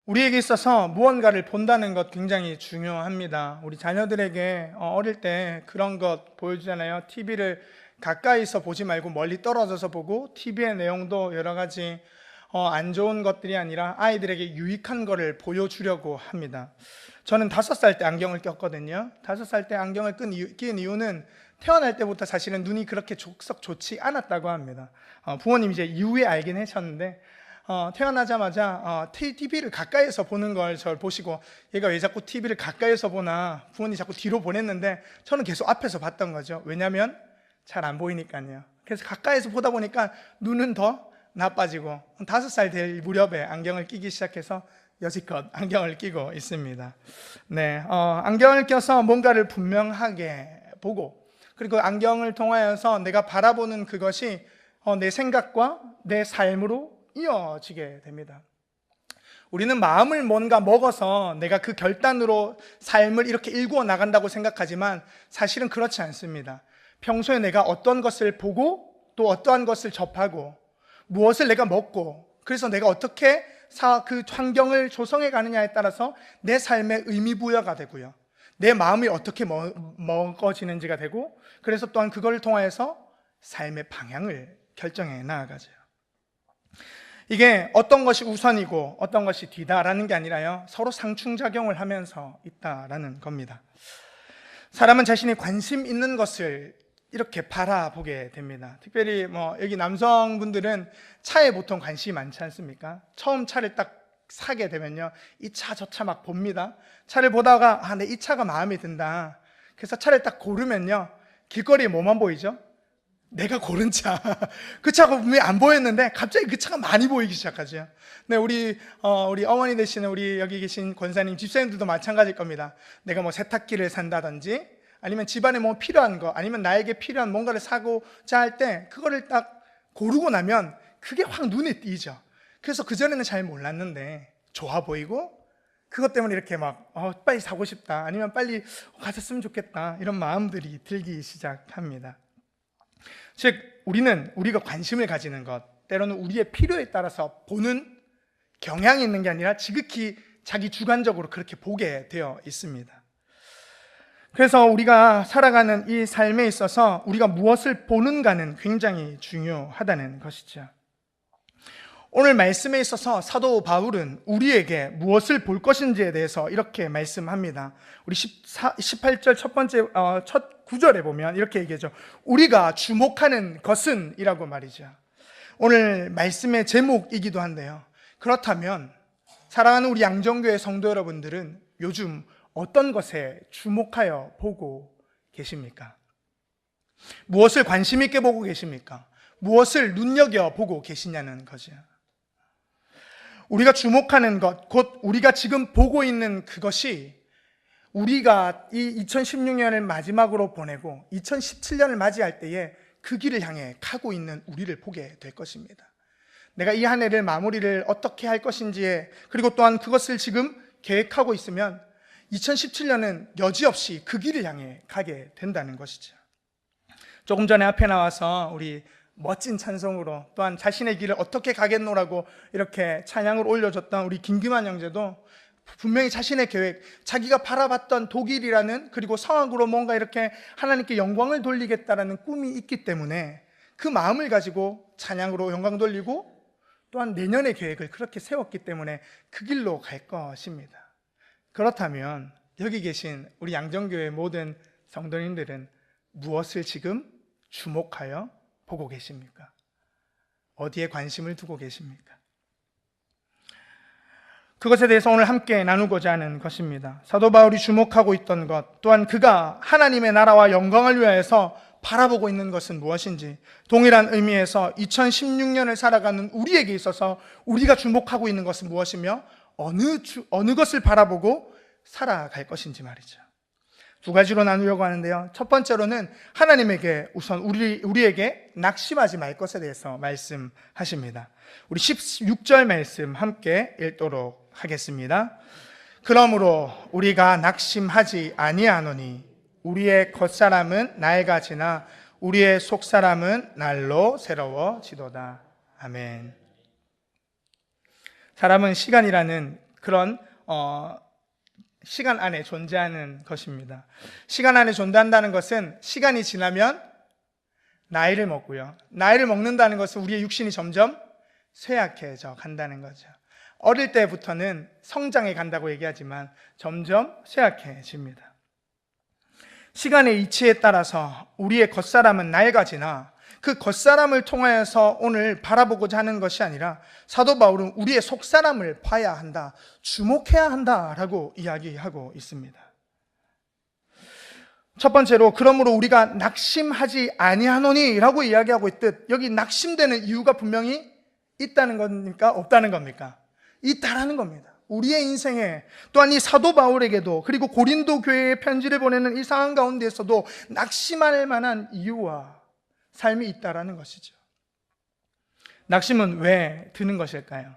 우리에게 있어서 무언가를 본다는 것 굉장히 중요합니다. 우리 자녀들에게 어릴 때 그런 것 보여주잖아요. TV를 가까이서 보지 말고 멀리 떨어져서 보고, TV의 내용도 여러 가지 안 좋은 것들이 아니라 아이들에게 유익한 거를 보여주려고 합니다. 저는 5살 때 안경을 꼈거든요. 5살 때 안경을 낀 이유는 태어날 때부터 사실은 눈이 그렇게 썩 좋지 않았다고 합니다. 부모님이 이제 이후에 알긴 하셨는데, 태어나자마자 TV를 가까이에서 보는 걸 저를 보시고, 얘가 왜 자꾸 TV를 가까이에서 보나, 부모님이 자꾸 뒤로 보냈는데 저는 계속 앞에서 봤던 거죠. 왜냐하면 잘 안 보이니까요. 그래서 가까이에서 보다 보니까 눈은 더 나빠지고, 5살 될 무렵에 안경을 끼기 시작해서 여지껏 안경을 끼고 있습니다. 네, 안경을 껴서 뭔가를 분명하게 보고, 그리고 안경을 통하여서 내가 바라보는 그것이 내 생각과 내 삶으로 이어지게 됩니다. 우리는 마음을 뭔가 먹어서 내가 그 결단으로 삶을 이렇게 일구어 나간다고 생각하지만 사실은 그렇지 않습니다. 평소에 내가 어떤 것을 보고 또 어떠한 것을 접하고 무엇을 내가 먹고, 그래서 내가 어떻게 그 환경을 조성해 가느냐에 따라서 내 삶의 의미 부여가 되고요, 내 마음이 어떻게 먹어지는지가 되고, 그래서 또한 그걸 통해서 삶의 방향을 결정해 나아가죠. 이게 어떤 것이 우선이고 어떤 것이 뒤다라는 게 아니라요, 서로 상충작용을 하면서 있다라는 겁니다. 사람은 자신이 관심 있는 것을 이렇게 바라보게 됩니다. 특별히 여기 남성분들은 차에 보통 관심이 많지 않습니까? 처음 차를 딱 사게 되면요, 이 차 저 차 막 봅니다. 차를 보다가 내 이 차가 마음에 든다. 그래서 차를 딱 고르면요, 길거리에 뭐만 보이죠? 내가 고른 차. 그 차가 분명히 안 보였는데 갑자기 그 차가 많이 보이기 시작하죠. 네, 우리 어머니 되시는 우리 여기 계신 권사님, 집사님들도 마찬가지일 겁니다. 내가 세탁기를 산다든지, 아니면 집안에 필요한 거, 아니면 나에게 필요한 뭔가를 사고자 할 때 그거를 딱 고르고 나면 그게 확 눈에 띄죠. 그래서 그전에는 잘 몰랐는데 좋아 보이고, 그것 때문에 이렇게 빨리 사고 싶다, 아니면 빨리 가졌으면 좋겠다, 이런 마음들이 들기 시작합니다. 즉, 우리가 관심을 가지는 것, 때로는 우리의 필요에 따라서 보는 경향이 있는 게 아니라 지극히 자기 주관적으로 그렇게 보게 되어 있습니다. 그래서 우리가 살아가는 이 삶에 있어서 우리가 무엇을 보는가는 굉장히 중요하다는 것이죠. 오늘 말씀에 있어서 사도 바울은 우리에게 무엇을 볼 것인지에 대해서 이렇게 말씀합니다. 우리 18절 첫 구절에 보면 이렇게 얘기하죠. 우리가 주목하는 것은 이라고 말이죠. 오늘 말씀의 제목이기도 한데요, 그렇다면 사랑하는 우리 양정교회 성도 여러분들은 요즘 어떤 것에 주목하여 보고 계십니까? 무엇을 관심 있게 보고 계십니까? 무엇을 눈여겨보고 계시냐는 거죠. 우리가 주목하는 것, 곧 우리가 지금 보고 있는 그것이 우리가 이 2016년을 마지막으로 보내고 2017년을 맞이할 때에 그 길을 향해 가고 있는 우리를 보게 될 것입니다. 내가 이 한 해를 마무리를 어떻게 할 것인지에, 그리고 또한 그것을 지금 계획하고 있으면 2017년은 여지없이 그 길을 향해 가게 된다는 것이죠. 조금 전에 앞에 나와서 우리 멋진 찬송으로 또한 자신의 길을 어떻게 가겠노라고 이렇게 찬양을 올려줬던 우리 김규만 형제도 분명히 자신의 계획, 자기가 바라봤던 독일이라는, 그리고 성악으로 뭔가 이렇게 하나님께 영광을 돌리겠다라는 꿈이 있기 때문에 그 마음을 가지고 찬양으로 영광 돌리고, 또한 내년의 계획을 그렇게 세웠기 때문에 그 길로 갈 것입니다. 그렇다면 여기 계신 우리 양정교회 모든 성도님들은 무엇을 지금 주목하여 보고 계십니까? 어디에 관심을 두고 계십니까? 그것에 대해서 오늘 함께 나누고자 하는 것입니다. 사도 바울이 주목하고 있던 것, 또한 그가 하나님의 나라와 영광을 위하여서 바라보고 있는 것은 무엇인지, 동일한 의미에서 2016년을 살아가는 우리에게 있어서 우리가 주목하고 있는 것은 무엇이며 어느 것을 바라보고 살아갈 것인지 말이죠. 두 가지로 나누려고 하는데요, 첫 번째로는 하나님에게 우선 우리에게 낙심하지 말 것에 대해서 말씀하십니다. 우리 16절 말씀 함께 읽도록 하겠습니다. 그러므로 우리가 낙심하지 아니하노니 우리의 겉사람은 낡아 지나 우리의 속사람은 날로 새로워지도다. 아멘. 사람은 시간이라는 그런 시간 안에 존재하는 것입니다. 시간 안에 존재한다는 것은 시간이 지나면 나이를 먹고요. 나이를 먹는다는 것은 우리의 육신이 점점 쇠약해져 간다는 거죠. 어릴 때부터는 성장해 간다고 얘기하지만 점점 쇠약해집니다. 시간의 이치에 따라서 우리의 겉사람은 낡아지나 그 겉사람을 통하여서 오늘 바라보고자 하는 것이 아니라 사도 바울은 우리의 속사람을 봐야 한다, 주목해야 한다라고 이야기하고 있습니다. 첫 번째로 그러므로 우리가 낙심하지 아니하노니 라고 이야기하고 있듯 여기 낙심되는 이유가 분명히 있다는 겁니까? 없다는 겁니까? 있다라는 겁니다. 우리의 인생에 또한 이 사도 바울에게도 그리고 고린도 교회에 편지를 보내는 이 상황 가운데에서도 낙심할 만한 이유와 삶이 있다라는 것이죠. 낙심은 왜 드는 것일까요?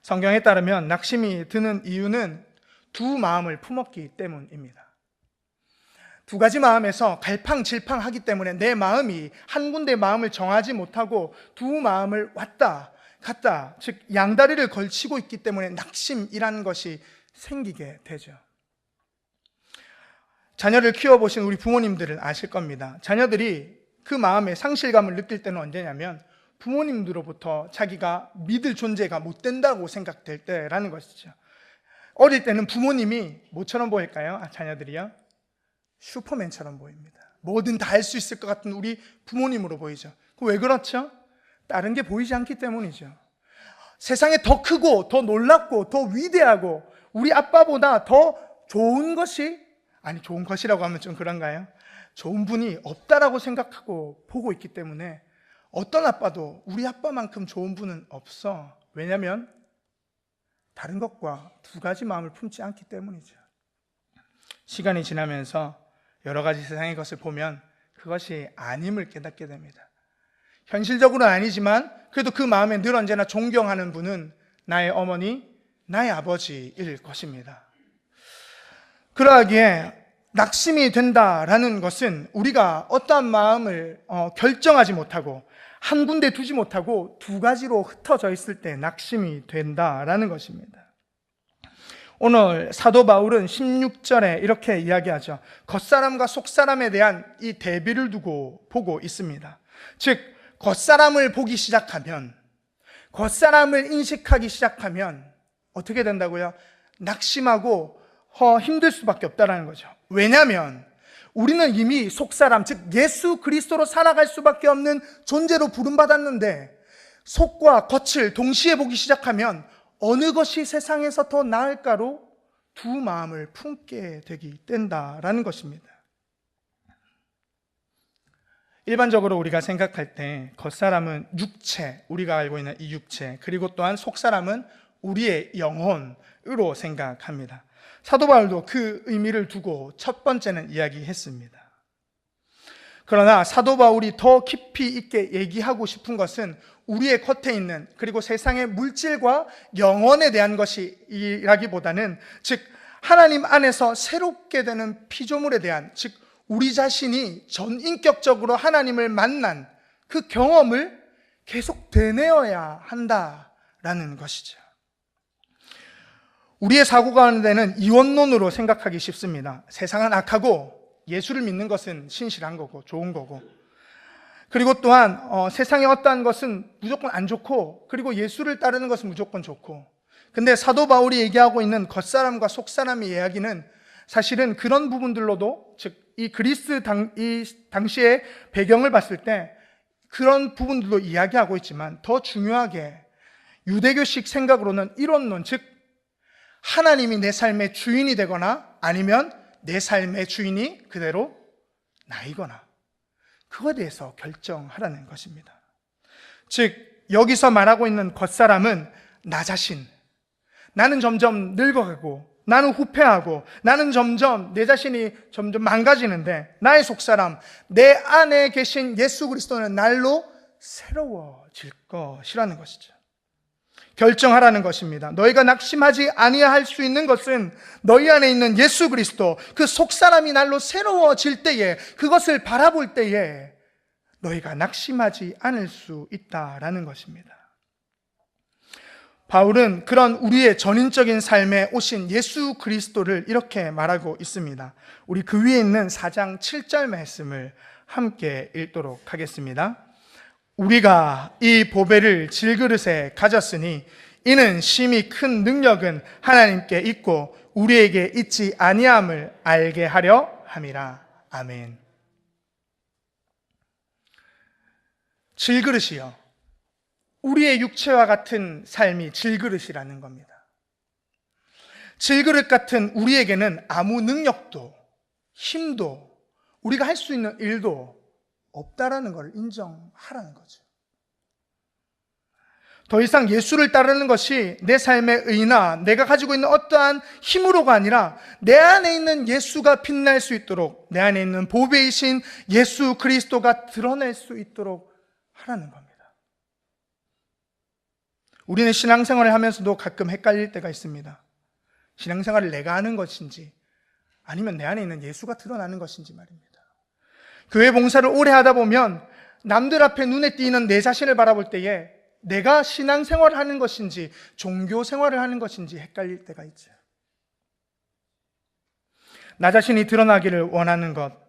성경에 따르면 낙심이 드는 이유는 두 마음을 품었기 때문입니다. 두 가지 마음에서 갈팡질팡하기 때문에 내 마음이 한 군데 마음을 정하지 못하고 두 마음을 왔다 갔다, 즉 양다리를 걸치고 있기 때문에 낙심이라는 것이 생기게 되죠. 자녀를 키워보신 우리 부모님들은 아실 겁니다. 자녀들이 그 마음에 상실감을 느낄 때는 언제냐면 부모님들로부터 자기가 믿을 존재가 못 된다고 생각될 때라는 것이죠. 어릴 때는 부모님이 뭐처럼 보일까요? 자녀들이요? 슈퍼맨처럼 보입니다. 뭐든 다 할 수 있을 것 같은 우리 부모님으로 보이죠. 왜 그렇죠? 다른 게 보이지 않기 때문이죠. 세상에 더 크고 더 놀랍고 더 위대하고 우리 아빠보다 더 좋은 것이, 아니 좋은 것이라고 하면 좀 그런가요? 좋은 분이 없다라고 생각하고 보고 있기 때문에 어떤 아빠도 우리 아빠만큼 좋은 분은 없어. 왜냐하면 다른 것과 두 가지 마음을 품지 않기 때문이죠. 시간이 지나면서 여러 가지 세상의 것을 보면 그것이 아님을 깨닫게 됩니다. 현실적으로는 아니지만 그래도 그 마음에 늘 언제나 존경하는 분은 나의 어머니, 나의 아버지일 것입니다. 그러하기에 낙심이 된다라는 것은 우리가 어떠한 마음을 결정하지 못하고 한 군데 두지 못하고 두 가지로 흩어져 있을 때 낙심이 된다라는 것입니다. 오늘 사도 바울은 16절에 이렇게 이야기하죠. 겉사람과 속사람에 대한 이 대비를 두고 보고 있습니다. 즉 겉사람을 보기 시작하면, 겉사람을 인식하기 시작하면 어떻게 된다고요? 낙심하고 힘들 수밖에 없다는 거죠. 왜냐하면 우리는 이미 속사람, 즉 예수 그리스도로 살아갈 수밖에 없는 존재로 부름받았는데 속과 겉을 동시에 보기 시작하면 어느 것이 세상에서 더 나을까로 두 마음을 품게 되기 된다라는 것입니다. 일반적으로 우리가 생각할 때 겉사람은 육체, 우리가 알고 있는 이 육체, 그리고 또한 속사람은 우리의 영혼으로 생각합니다. 사도 바울도 그 의미를 두고 첫 번째는 이야기했습니다. 그러나 사도 바울이 더 깊이 있게 얘기하고 싶은 것은 우리의 겉에 있는, 그리고 세상의 물질과 영혼에 대한 것이라기보다는 즉 하나님 안에서 새롭게 되는 피조물에 대한, 즉 우리 자신이 전인격적으로 하나님을 만난 그 경험을 계속 되뇌어야 한다라는 것이죠. 우리의 사고 가운데는 이원론으로 생각하기 쉽습니다. 세상은 악하고 예수를 믿는 것은 신실한 거고 좋은 거고, 그리고 또한 세상의 어떠한 것은 무조건 안 좋고, 그리고 예수를 따르는 것은 무조건 좋고. 근데 사도 바울이 얘기하고 있는 겉사람과 속사람의 이야기는 사실은 그런 부분들로도, 즉 이 그리스 당시의 배경을 봤을 때 그런 부분들도 이야기하고 있지만 더 중요하게 유대교식 생각으로는 이론론, 즉 하나님이 내 삶의 주인이 되거나 아니면 내 삶의 주인이 그대로 나이거나, 그거에 대해서 결정하라는 것입니다. 즉 여기서 말하고 있는 겉사람은 나 자신, 나는 점점 늙어가고 나는 후패하고 나는 점점 내 자신이 점점 망가지는데, 나의 속사람, 내 안에 계신 예수 그리스도는 날로 새로워질 것이라는 것이죠. 결정하라는 것입니다. 너희가 낙심하지 아니할 수 있는 것은 너희 안에 있는 예수 그리스도, 그 속사람이 날로 새로워질 때에, 그것을 바라볼 때에 너희가 낙심하지 않을 수 있다라는 것입니다. 바울은 그런 우리의 전인적인 삶에 오신 예수 그리스도를 이렇게 말하고 있습니다. 우리 그 위에 있는 4장 7절 말씀을 함께 읽도록 하겠습니다. 우리가 이 보배를 질그릇에 가졌으니 이는 심히 큰 능력은 하나님께 있고 우리에게 있지 아니함을 알게 하려 함이라. 아멘. 질그릇이요, 우리의 육체와 같은 삶이 질그릇이라는 겁니다. 질그릇 같은 우리에게는 아무 능력도 힘도 우리가 할 수 있는 일도 없다라는 걸 인정하라는 거죠. 더 이상 예수를 따르는 것이 내 삶의 의나 내가 가지고 있는 어떠한 힘으로가 아니라 내 안에 있는 예수가 빛날 수 있도록, 내 안에 있는 보배이신 예수 그리스도가 드러낼 수 있도록 하라는 겁니다. 우리는 신앙생활을 하면서도 가끔 헷갈릴 때가 있습니다. 신앙생활을 내가 하는 것인지 아니면 내 안에 있는 예수가 드러나는 것인지 말입니다. 교회 봉사를 오래 하다 보면 남들 앞에 눈에 띄는 내 자신을 바라볼 때에 내가 신앙생활을 하는 것인지 종교생활을 하는 것인지 헷갈릴 때가 있죠. 나 자신이 드러나기를 원하는 것,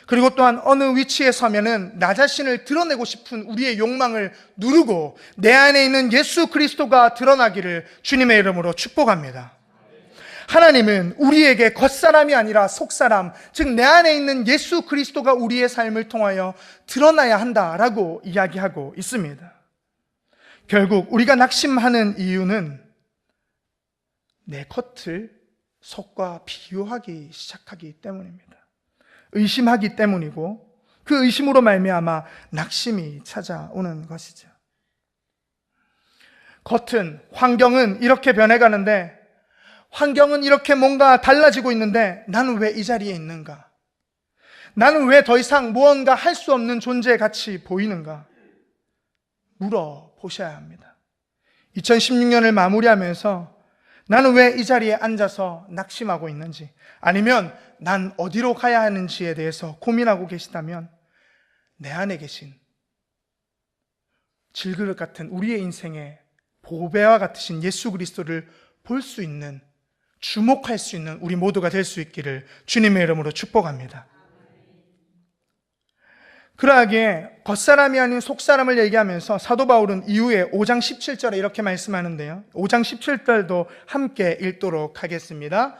그리고 또한 어느 위치에 서면은 나 자신을 드러내고 싶은 우리의 욕망을 누르고 내 안에 있는 예수 그리스도가 드러나기를 주님의 이름으로 축복합니다. 하나님은 우리에게 겉사람이 아니라 속사람, 즉 내 안에 있는 예수 그리스도가 우리의 삶을 통하여 드러나야 한다라고 이야기하고 있습니다. 결국 우리가 낙심하는 이유는 내 겉을 속과 비교하기 시작하기 때문입니다. 의심하기 때문이고 그 의심으로 말미암아 낙심이 찾아오는 것이죠. 겉은, 환경은 이렇게 변해가는데, 환경은 이렇게 뭔가 달라지고 있는데 나는 왜 이 자리에 있는가? 나는 왜 더 이상 무언가 할 수 없는 존재 같이 보이는가? 물어보셔야 합니다. 2016년을 마무리하면서 나는 왜 이 자리에 앉아서 낙심하고 있는지, 아니면 난 어디로 가야 하는지에 대해서 고민하고 계시다면 내 안에 계신 질그릇 같은 우리의 인생의 보배와 같으신 예수 그리스도를 볼 수 있는, 주목할 수 있는 우리 모두가 될 수 있기를 주님의 이름으로 축복합니다. 그러하기에 겉사람이 아닌 속사람을 얘기하면서 사도 바울은 이후에 5장 17절에 이렇게 말씀하는데요, 5장 17절도 함께 읽도록 하겠습니다.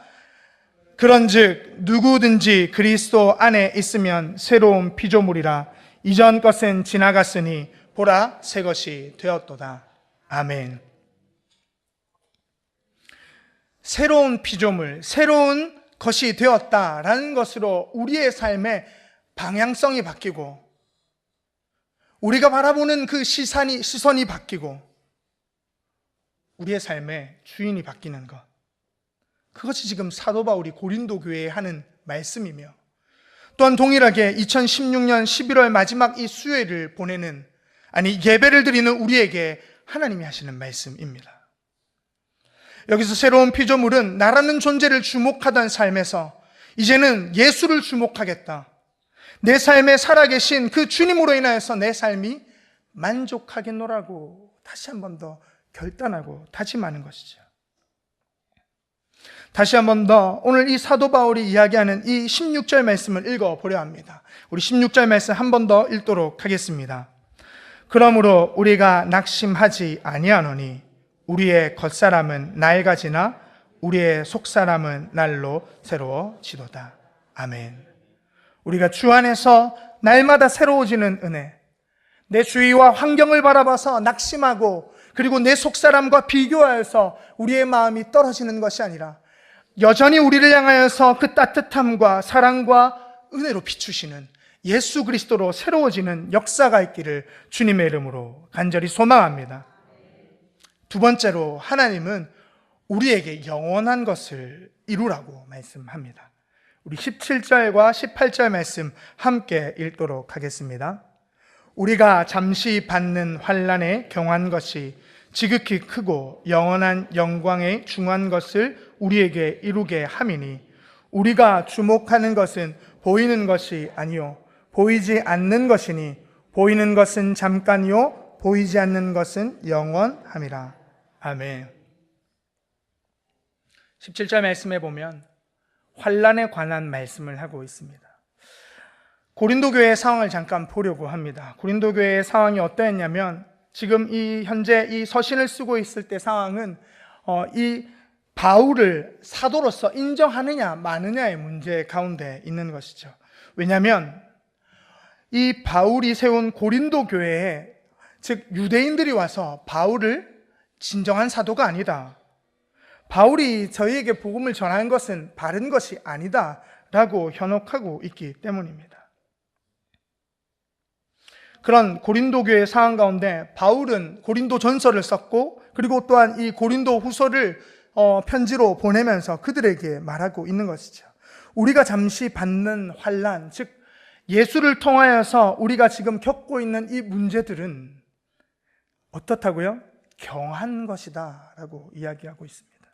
그런즉 누구든지 그리스도 안에 있으면 새로운 피조물이라, 이전 것은 지나갔으니 보라 새 것이 되었도다. 아멘. 새로운 피조물, 새로운 것이 되었다라는 것으로 우리의 삶의 방향성이 바뀌고 우리가 바라보는 그 시선이 바뀌고 우리의 삶의 주인이 바뀌는 것, 그것이 지금 사도 바울이 고린도 교회에 하는 말씀이며, 또한 동일하게 2016년 11월 마지막 이 수요일을 보내는, 예배를 드리는 우리에게 하나님이 하시는 말씀입니다. 여기서 새로운 피조물은 나라는 존재를 주목하던 삶에서 이제는 예수를 주목하겠다, 내 삶에 살아계신 그 주님으로 인하여서 내 삶이 만족하겠노라고 다시 한 번 더 결단하고 다짐하는 것이죠. 다시 한 번 더 오늘 이 사도 바울이 이야기하는 이 16절 말씀을 읽어보려 합니다. 우리 16절 말씀 한 번 더 읽도록 하겠습니다. 그러므로 우리가 낙심하지 아니하노니 우리의 겉사람은 낡아지나 우리의 속사람은 날로 새로워지도다. 아멘. 우리가 주 안에서 날마다 새로워지는 은혜, 내 주위와 환경을 바라봐서 낙심하고 그리고 내 속사람과 비교하여서 우리의 마음이 떨어지는 것이 아니라 여전히 우리를 향하여서 그 따뜻함과 사랑과 은혜로 비추시는 예수 그리스도로 새로워지는 역사가 있기를 주님의 이름으로 간절히 소망합니다. 두 번째로 하나님은 우리에게 영원한 것을 이루라고 말씀합니다. 우리 17절과 18절 말씀 함께 읽도록 하겠습니다. 우리가 잠시 받는 환난에 경한 것이 지극히 크고 영원한 영광에 중한 것을 우리에게 이루게 함이니 우리가 주목하는 것은 보이는 것이 아니요 보이지 않는 것이니 보이는 것은 잠깐이요 보이지 않는 것은 영원함이라. 아멘. 17절 말씀에 보면 환난에 관한 말씀을 하고 있습니다. 고린도 교회의 상황을 잠깐 보려고 합니다. 고린도 교회의 상황이 어떠했냐면 지금 현재 이 서신을 쓰고 있을 때 상황은 이 바울을 사도로서 인정하느냐 마느냐의 문제 가운데 있는 것이죠. 왜냐하면 이 바울이 세운 고린도 교회에 즉 유대인들이 와서 바울을 진정한 사도가 아니다, 바울이 저희에게 복음을 전하는 것은 바른 것이 아니다 라고 현혹하고 있기 때문입니다. 그런 고린도 교회의 상황 가운데 바울은 고린도 전서를 썼고 그리고 또한 이 고린도 후서를 편지로 보내면서 그들에게 말하고 있는 것이죠. 우리가 잠시 받는 환난, 즉 예수를 통하여서 우리가 지금 겪고 있는 이 문제들은 어떻다고요? 경한 것이다 라고 이야기하고 있습니다.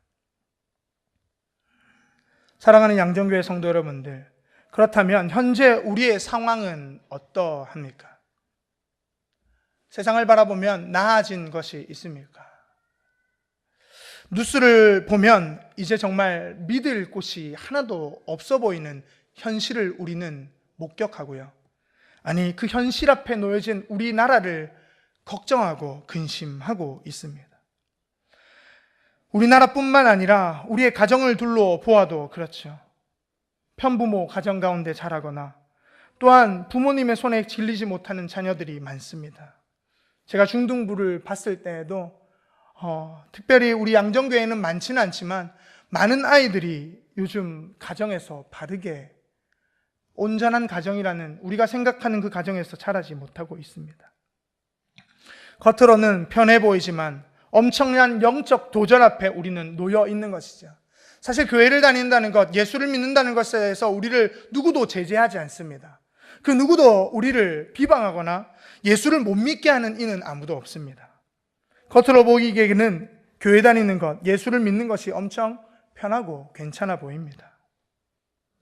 사랑하는 양정교회 성도 여러분들, 그렇다면 현재 우리의 상황은 어떠합니까? 세상을 바라보면 나아진 것이 있습니까? 뉴스를 보면 이제 정말 믿을 곳이 하나도 없어 보이는 현실을 우리는 목격하고요. 아니, 그 현실 앞에 놓여진 우리나라를 걱정하고 근심하고 있습니다. 우리나라뿐만 아니라 우리의 가정을 둘러 보아도 그렇죠. 편부모 가정 가운데 자라거나 또한 부모님의 손에 질리지 못하는 자녀들이 많습니다. 제가 중등부를 봤을 때에도 특별히 우리 양정교회는 많지는 않지만 많은 아이들이 요즘 가정에서 바르게 온전한 가정이라는 우리가 생각하는 그 가정에서 자라지 못하고 있습니다. 겉으로는 편해 보이지만 엄청난 영적 도전 앞에 우리는 놓여 있는 것이죠. 사실 교회를 다닌다는 것, 예수를 믿는다는 것에서 우리를 누구도 제재하지 않습니다. 그 누구도 우리를 비방하거나 예수를 못 믿게 하는 이는 아무도 없습니다. 겉으로 보이기에는 교회 다니는 것, 예수를 믿는 것이 엄청 편하고 괜찮아 보입니다.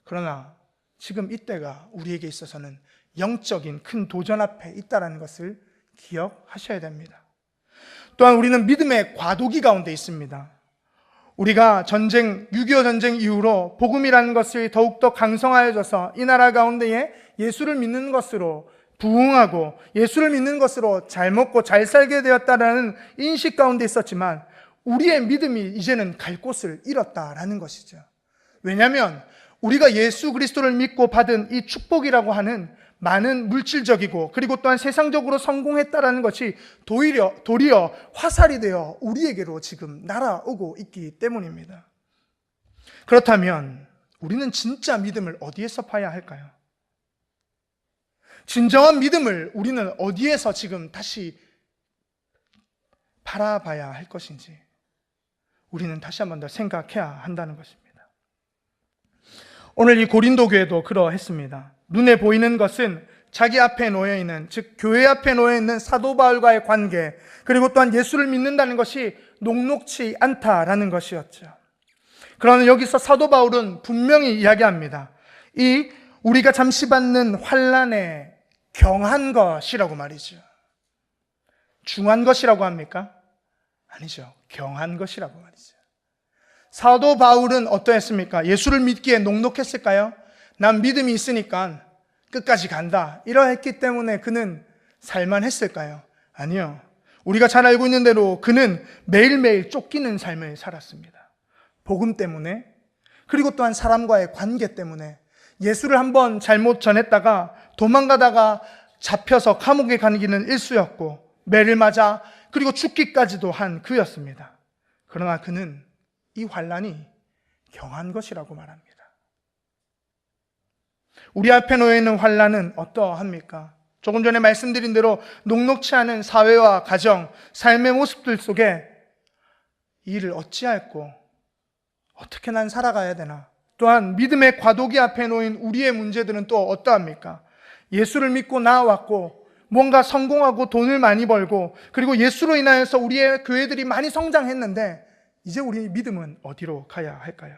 그러나 지금 이때가 우리에게 있어서는 영적인 큰 도전 앞에 있다는 것을 기억하셔야 됩니다. 또한 우리는 믿음의 과도기 가운데 있습니다. 우리가 6.25 전쟁 이후로 복음이라는 것이 더욱더 강성하여져서 이 나라 가운데에 예수를 믿는 것으로 부흥하고 예수를 믿는 것으로 잘 먹고 잘 살게 되었다라는 인식 가운데 있었지만 우리의 믿음이 이제는 갈 곳을 잃었다라는 것이죠. 왜냐하면 우리가 예수 그리스도를 믿고 받은 이 축복이라고 하는 많은 물질적이고 그리고 또한 세상적으로 성공했다라는 것이 도리어 화살이 되어 우리에게로 지금 날아오고 있기 때문입니다. 그렇다면 우리는 진짜 믿음을 어디에서 파야 할까요? 진정한 믿음을 우리는 어디에서 지금 다시 바라봐야 할 것인지 우리는 다시 한 번 더 생각해야 한다는 것입니다. 오늘 이 고린도 교회도 그러했습니다. 눈에 보이는 것은 자기 앞에 놓여있는, 즉 교회 앞에 놓여있는 사도 바울과의 관계, 그리고 또한 예수를 믿는다는 것이 녹록치 않다라는 것이었죠. 그러나 여기서 사도 바울은 분명히 이야기합니다. 이 우리가 잠시 받는 환난에 경한 것이라고 말이죠. 중한 것이라고 합니까? 아니죠. 경한 것이라고 말이죠. 사도 바울은 어떠했습니까? 예수를 믿기에 녹록했을까요? 난 믿음이 있으니까 끝까지 간다, 이러했기 때문에 그는 살만했을까요? 아니요. 우리가 잘 알고 있는 대로 그는 매일매일 쫓기는 삶을 살았습니다. 복음 때문에, 그리고 또한 사람과의 관계 때문에. 예수를 한번 잘못 전했다가 도망가다가 잡혀서 감옥에 가는 길은 일수였고 매를 맞아 그리고 죽기까지도 한 그였습니다. 그러나 그는 이 환난이 경한 것이라고 말합니다. 우리 앞에 놓여있는 환난은 어떠합니까? 조금 전에 말씀드린 대로 녹록치 않은 사회와 가정, 삶의 모습들 속에 이 일을 어찌할꼬, 어떻게 난 살아가야 되나? 또한 믿음의 과도기 앞에 놓인 우리의 문제들은 또 어떠합니까? 예수를 믿고 나아왔고 뭔가 성공하고 돈을 많이 벌고 그리고 예수로 인하여서 우리의 교회들이 많이 성장했는데 이제 우리 믿음은 어디로 가야 할까요?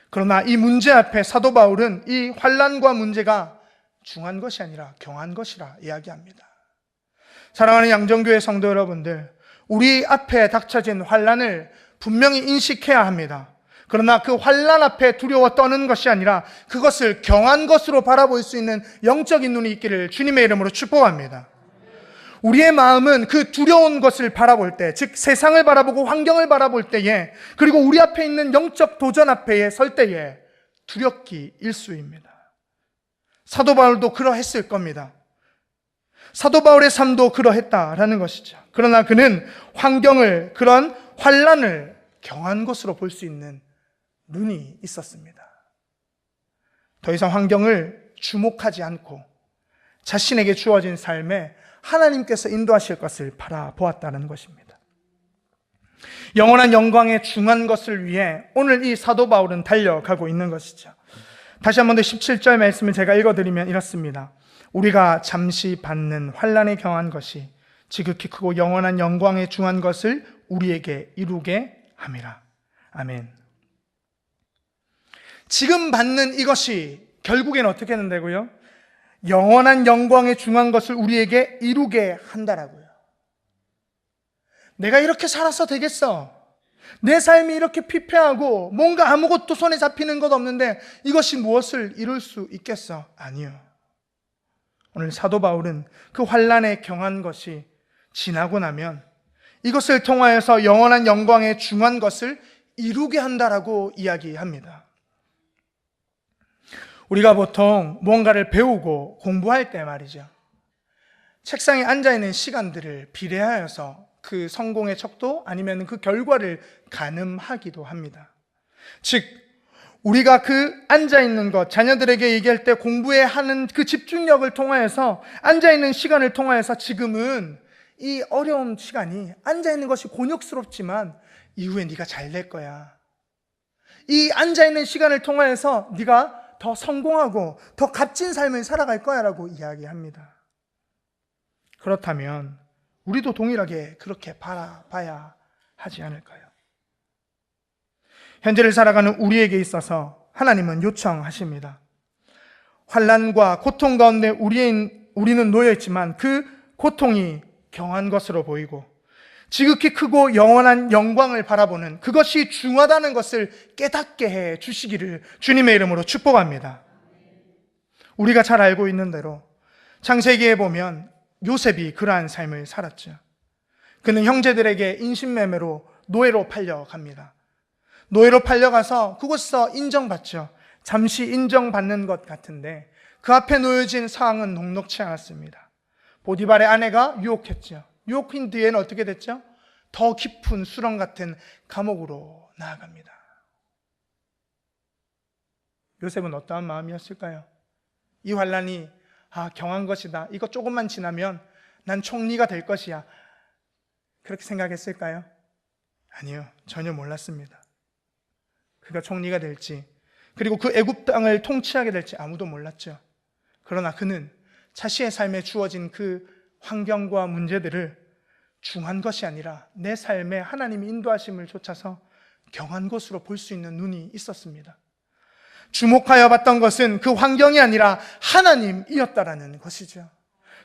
그러나 이 문제 앞에 사도 바울은 이 환난과 문제가 중한 것이 아니라 경한 것이라 이야기합니다. 사랑하는 양정교회 성도 여러분들, 우리 앞에 닥쳐진 환난을 분명히 인식해야 합니다. 그러나 그 환난 앞에 두려워 떠는 것이 아니라 그것을 경한 것으로 바라볼 수 있는 영적인 눈이 있기를 주님의 이름으로 축복합니다. 우리의 마음은 그 두려운 것을 바라볼 때, 즉 세상을 바라보고 환경을 바라볼 때에, 그리고 우리 앞에 있는 영적 도전 앞에 설 때에 두렵기 일쑤입니다. 사도 바울도 그러했을 겁니다. 사도 바울의 삶도 그러했다라는 것이죠. 그러나 그는 환경을, 그런 환난을 경한 것으로 볼 수 있는 눈이 있었습니다. 더 이상 환경을 주목하지 않고 자신에게 주어진 삶에 하나님께서 인도하실 것을 바라보았다는 것입니다. 영원한 영광에 중한 것을 위해 오늘 이 사도 바울은 달려가고 있는 것이죠. 다시 한 번 더 17절 말씀을 제가 읽어드리면 이렇습니다. 우리가 잠시 받는 환난에 경한 것이 지극히 크고 영원한 영광에 중한 것을 우리에게 이루게 함이라. 아멘. 지금 받는 이것이 결국엔 어떻게 된다고요? 영원한 영광에 중한 것을 우리에게 이루게 한다라고요. 내가 이렇게 살아서 되겠어? 내 삶이 이렇게 피폐하고 뭔가 아무것도 손에 잡히는 것 없는데 이것이 무엇을 이룰 수 있겠어? 아니요. 오늘 사도 바울은 그 환난에 경한 것이 지나고 나면 이것을 통하여서 영원한 영광에 중한 것을 이루게 한다라고 이야기합니다. 우리가 보통 무언가를 배우고 공부할 때 말이죠, 책상에 앉아있는 시간들을 비례하여서 그 성공의 척도 아니면 그 결과를 가늠하기도 합니다. 즉 우리가 그 앉아있는 것, 자녀들에게 얘기할 때 공부에 하는 그 집중력을 통하여서, 앉아있는 시간을 통하여서 지금은 이 어려운 시간이, 앉아있는 것이 곤욕스럽지만 이후에 네가 잘 될 거야. 이 앉아있는 시간을 통하여서 네가 더 성공하고 더 값진 삶을 살아갈 거야 라고 이야기합니다. 그렇다면 우리도 동일하게 그렇게 바라봐야 하지 않을까요? 현재를 살아가는 우리에게 있어서 하나님은 요청하십니다. 환난과 고통 가운데 우리는 놓여있지만 그 고통이 경한 것으로 보이고 지극히 크고 영원한 영광을 바라보는 그것이 중하다는 것을 깨닫게 해 주시기를 주님의 이름으로 축복합니다. 우리가 잘 알고 있는 대로 창세기에 보면 요셉이 그러한 삶을 살았죠. 그는 형제들에게 인신매매로 노예로 팔려갑니다. 노예로 팔려가서 그곳에서 인정받죠. 잠시 인정받는 것 같은데 그 앞에 놓여진 상황은 녹록치 않았습니다. 보디발의 아내가 유혹했죠. 유혹한 뒤에는 어떻게 됐죠? 더 깊은 수렁 같은 감옥으로 나아갑니다. 요셉은 어떠한 마음이었을까요? 이 환난이 경한 것이다. 이거 조금만 지나면 난 총리가 될 것이야. 그렇게 생각했을까요? 아니요. 전혀 몰랐습니다. 그가 총리가 될지, 그리고 그 애굽 땅을 통치하게 될지 아무도 몰랐죠. 그러나 그는 자신의 삶에 주어진 그 환경과 문제들을 중한 것이 아니라 내 삶에 하나님이 인도하심을 좇아서 경한 것으로 볼 수 있는 눈이 있었습니다. 주목하여 봤던 것은 그 환경이 아니라 하나님이었다라는 것이죠.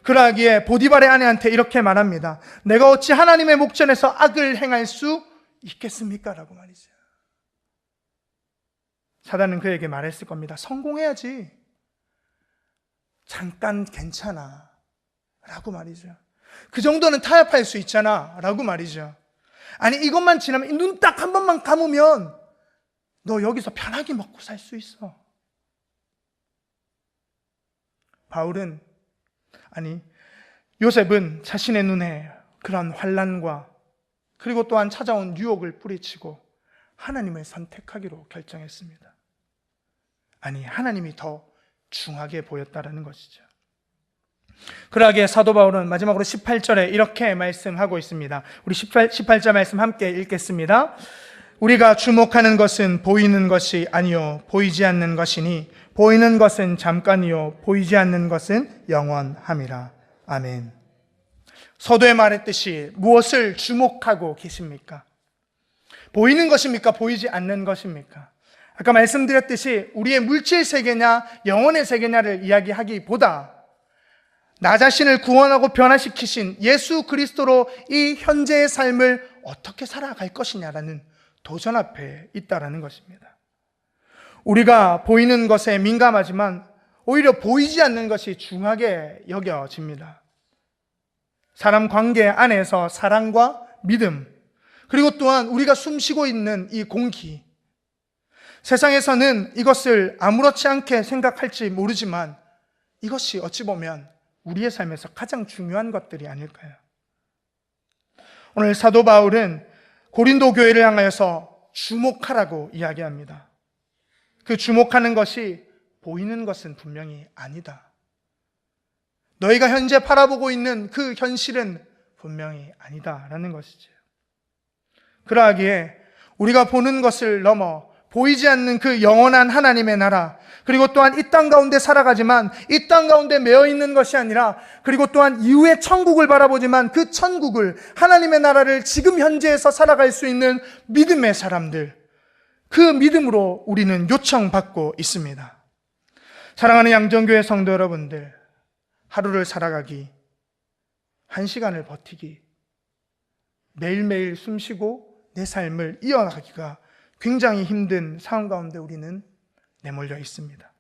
그러하기에 보디발의 아내한테 이렇게 말합니다. 내가 어찌 하나님의 목전에서 악을 행할 수 있겠습니까? 라고 말이죠. 사단은 그에게 말했을 겁니다. 성공해야지. 잠깐 괜찮아. 라고 말이죠. 그 정도는 타협할 수 있잖아. 라고 말이죠. 아니 이것만 지나면 눈 딱 한 번만 감으면 너 여기서 편하게 먹고 살 수 있어. 요셉은 자신의 눈에 그런 환난과 그리고 또한 찾아온 유혹을 뿌리치고 하나님을 선택하기로 결정했습니다. 아니 하나님이 더 중하게 보였다라는 것이죠. 그러기에 사도 바울은 마지막으로 18절에 이렇게 말씀하고 있습니다. 우리 18절 말씀 함께 읽겠습니다. 우리가 주목하는 것은 보이는 것이 아니요 보이지 않는 것이니 보이는 것은 잠깐이요 보이지 않는 것은 영원함이라. 아멘. 서두에 말했듯이 무엇을 주목하고 계십니까? 보이는 것입니까? 보이지 않는 것입니까? 아까 말씀드렸듯이 우리의 물질 세계냐 영혼의 세계냐를 이야기하기보다 나 자신을 구원하고 변화시키신 예수 그리스도로 이 현재의 삶을 어떻게 살아갈 것이냐라는 도전 앞에 있다라는 것입니다. 우리가 보이는 것에 민감하지만 오히려 보이지 않는 것이 중하게 여겨집니다. 사람 관계 안에서 사랑과 믿음, 그리고 또한 우리가 숨쉬고 있는 이 공기, 세상에서는 이것을 아무렇지 않게 생각할지 모르지만 이것이 어찌 보면 우리의 삶에서 가장 중요한 것들이 아닐까요? 오늘 사도 바울은 고린도 교회를 향하여서 주목하라고 이야기합니다. 그 주목하는 것이 보이는 것은 분명히 아니다. 너희가 현재 바라보고 있는 그 현실은 분명히 아니다라는 것이죠. 그러하기에 우리가 보는 것을 넘어 보이지 않는 그 영원한 하나님의 나라, 그리고 또한 이 땅 가운데 살아가지만 이 땅 가운데 매여 있는 것이 아니라, 그리고 또한 이후의 천국을 바라보지만 그 천국을, 하나님의 나라를 지금 현재에서 살아갈 수 있는 믿음의 사람들, 그 믿음으로 우리는 요청받고 있습니다. 사랑하는 양정교회 성도 여러분들, 하루를 살아가기, 1시간을 버티기, 매일매일 숨쉬고 내 삶을 이어나가기가 굉장히 힘든 상황 가운데 우리는 내몰려 있습니다.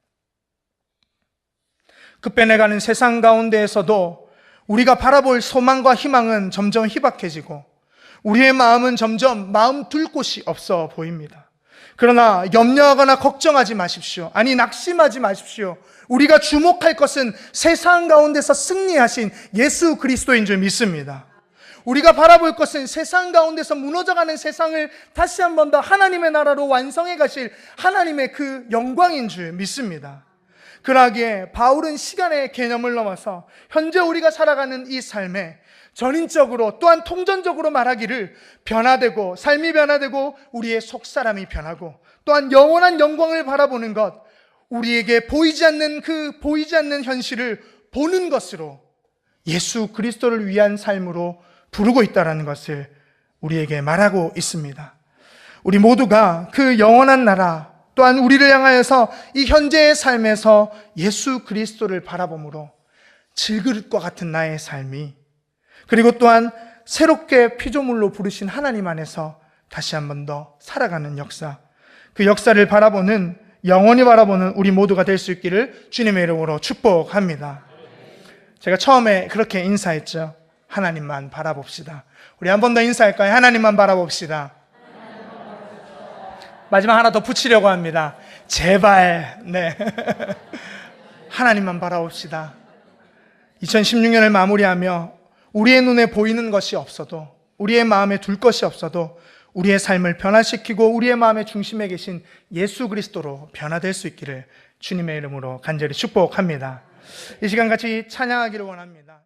급변해가는 세상 가운데에서도 우리가 바라볼 소망과 희망은 점점 희박해지고 우리의 마음은 점점 마음 둘 곳이 없어 보입니다. 그러나 염려하거나 걱정하지 마십시오. 아니, 낙심하지 마십시오. 우리가 주목할 것은 세상 가운데서 승리하신 예수 그리스도인 줄 믿습니다. 우리가 바라볼 것은 세상 가운데서 무너져가는 세상을 다시 한 번 더 하나님의 나라로 완성해 가실 하나님의 그 영광인 줄 믿습니다. 그러기에 바울은 시간의 개념을 넘어서 현재 우리가 살아가는 이 삶에 전인적으로 또한 통전적으로 말하기를, 변화되고 삶이 변화되고 우리의 속사람이 변하고 또한 영원한 영광을 바라보는 것, 우리에게 보이지 않는 그 보이지 않는 현실을 보는 것으로 예수 그리스도를 위한 삶으로 부르고 있다는 것을 우리에게 말하고 있습니다. 우리 모두가 그 영원한 나라, 또한 우리를 향하여서 이 현재의 삶에서 예수 그리스도를 바라봄으로 질그릇과 같은 나의 삶이, 그리고 또한 새롭게 피조물로 부르신 하나님 안에서 다시 한 번 더 살아가는 역사, 그 역사를 바라보는, 영원히 바라보는 우리 모두가 될 수 있기를 주님의 이름으로 축복합니다. 제가 처음에 그렇게 인사했죠. 하나님만 바라봅시다. 우리 한 번 더 인사할까요? 하나님만 바라봅시다. 마지막 하나 더 붙이려고 합니다. 제발, 네. 하나님만 바라봅시다. 2016년을 마무리하며 우리의 눈에 보이는 것이 없어도, 우리의 마음에 둘 것이 없어도 우리의 삶을 변화시키고 우리의 마음의 중심에 계신 예수 그리스도로 변화될 수 있기를 주님의 이름으로 간절히 축복합니다. 이 시간 같이 찬양하기를 원합니다.